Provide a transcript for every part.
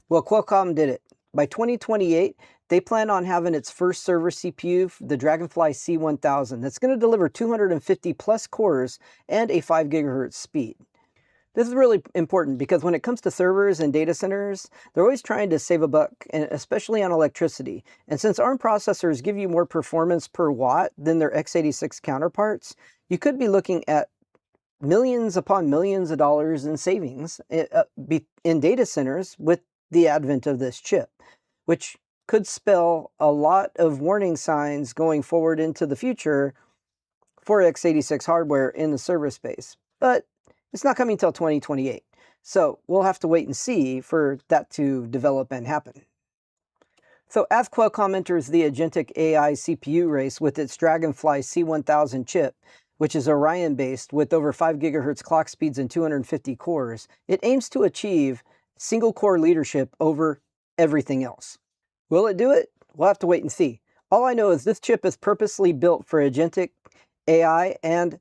Well, Qualcomm did it. By 2028, they plan on having its first server CPU, the Dragonfly C1000, that's going to deliver 250 plus cores and a 5 gigahertz speed. This is really important because when it comes to servers and data centers, they're always trying to save a buck, and especially on electricity. And since ARM processors give you more performance per watt than their x86 counterparts, you could be looking at millions upon millions of dollars in savings in data centers with the advent of this chip, which could spell a lot of warning signs going forward into the future for x86 hardware in the server space. But it's not coming till 2028. So we'll have to wait and see for that to develop and happen. So as Qualcomm enters the agentic AI CPU race with its Dragonfly C1000 chip, which is Orion-based with over 5 gigahertz clock speeds and 250 cores, it aims to achieve single-core leadership over everything else. Will it do it? We'll have to wait and see. All I know is this chip is purposely built for agentic AI and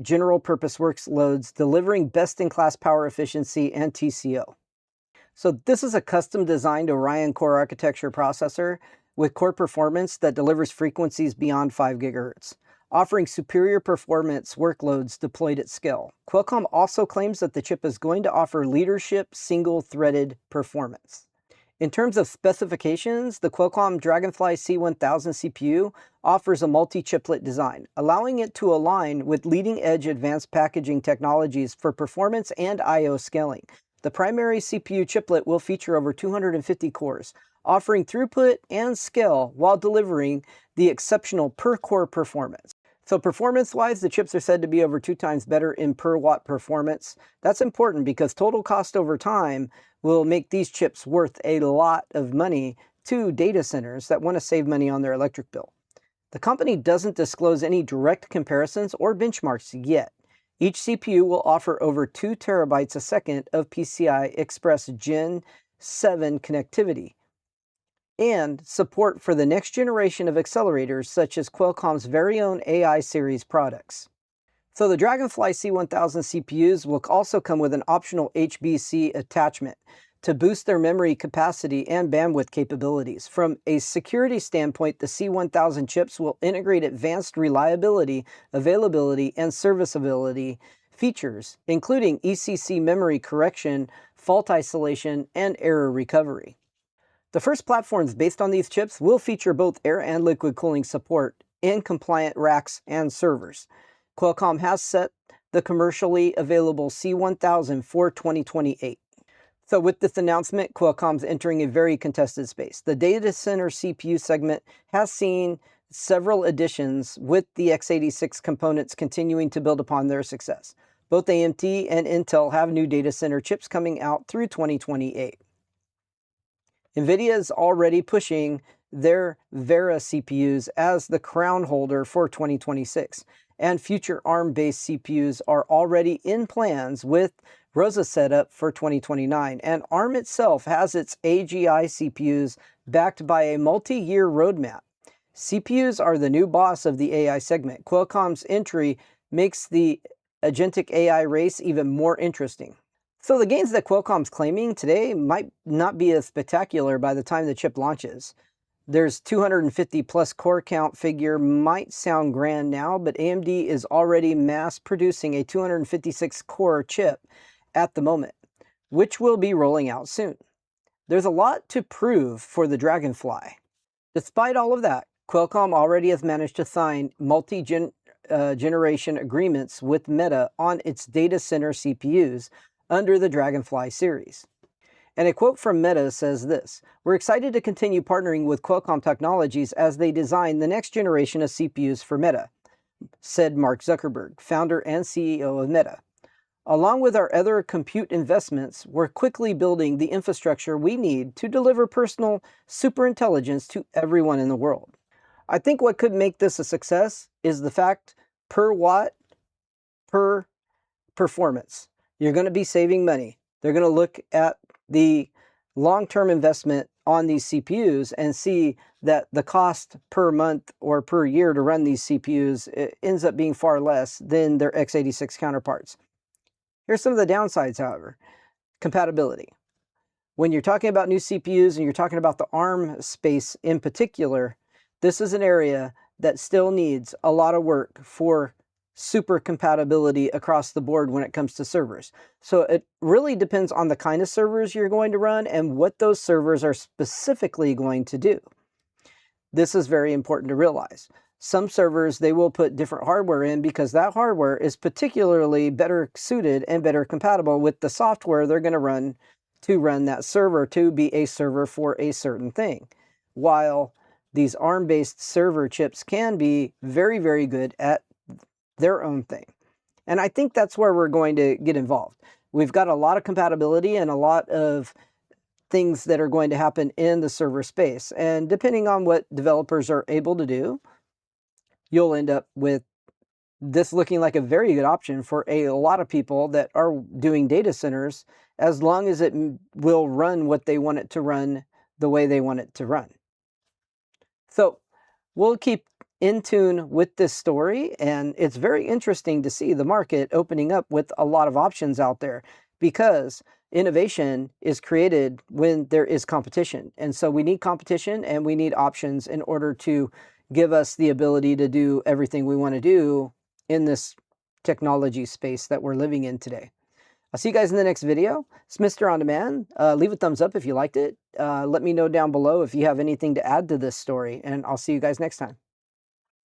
general-purpose workloads, delivering best-in-class power efficiency and TCO. So this is a custom-designed Orion core architecture processor with core performance that delivers frequencies beyond 5 gigahertz, offering superior performance workloads deployed at scale. Qualcomm also claims that the chip is going to offer leadership single-threaded performance. In terms of specifications, the Qualcomm Dragonfly C1000 CPU offers a multi-chiplet design, allowing it to align with leading-edge advanced packaging technologies for performance and I/O scaling. The primary CPU chiplet will feature over 250 cores, offering throughput and scale while delivering the exceptional per-core performance. So performance-wise, the chips are said to be over 2 times better in per-watt performance. That's important because total cost over time will make these chips worth a lot of money to data centers that want to save money on their electric bill. The company doesn't disclose any direct comparisons or benchmarks yet. Each CPU will offer over 2 terabytes a second of PCI Express Gen 7 connectivity and support for the next generation of accelerators such as Qualcomm's very own AI series products. So the Dragonfly C1000 CPUs will also come with an optional HBC attachment to boost their memory capacity and bandwidth capabilities. From a security standpoint, the C1000 chips will integrate advanced reliability, availability, and serviceability features, including ECC memory correction, fault isolation, and error recovery. The first platforms based on these chips will feature both air and liquid cooling support in compliant racks and servers. Qualcomm has set the commercially available C1000 for 2028. So with this announcement, Qualcomm's entering a very contested space. The data center CPU segment has seen several additions with the x86 components continuing to build upon their success. Both AMD and Intel have new data center chips coming out through 2028. NVIDIA is already pushing their Vera CPUs as the crown holder for 2026, and future ARM-based CPUs are already in plans with Rosa setup for 2029, and ARM itself has its AGI CPUs backed by a multi-year roadmap. CPUs are the new boss of the AI segment. Qualcomm's entry makes the agentic AI race even more interesting. So the gains that Qualcomm's claiming today might not be as spectacular by the time the chip launches. There's 250 plus core count figure might sound grand now, but AMD is already mass producing a 256 core chip at the moment, which will be rolling out soon. There's a lot to prove for the Dragonfly. Despite all of that, Qualcomm already has managed to sign multi-generation agreements with Meta on its data center CPUs under the Dragonfly series. And a quote from Meta says this: "We're excited to continue partnering with Qualcomm Technologies as they design the next generation of CPUs for Meta," said Mark Zuckerberg, founder and CEO of Meta. "Along with our other compute investments, we're quickly building the infrastructure we need to deliver personal superintelligence to everyone in the world." I think what could make this a success is the fact per watt, per performance. You're going to be saving money. They're going to look at the long-term investment on these CPUs and see that the cost per month or per year to run these CPUs ends up being far less than their x86 counterparts. Here's some of the downsides, however. Compatibility. when you're talking about new CPUs and you're talking about the ARM space in particular, this is an area that still needs a lot of work for super compatibility across the board when it comes to servers. So it really depends on the kind of servers you're going to run and what those servers are specifically going to do. This is very important to realize. Some servers, they will put different hardware in because that hardware is particularly better suited and better compatible with the software they're going to run that server to be a server for a certain thing. While these ARM-based server chips can be very, very good at their own thing. And I think that's where we're going to get involved. We've got a lot of compatibility and a lot of things that are going to happen in the server space. And depending on what developers are able to do, you'll end up with this looking like a very good option for a lot of people that are doing data centers, as long as it will run what they want it to run the way they want it to run. So we'll keep in tune with this story, and it's very interesting to see the market opening up with a lot of options out there, because innovation is created when there is competition. And so we need competition and we need options in order to give us the ability to do everything we want to do in this technology space that we're living in today. I'll see you guys in the next video. It's Mr. On Demand. Leave a thumbs up if you liked it. Let me know down below if you have anything to add to this story, and I'll see you guys next time.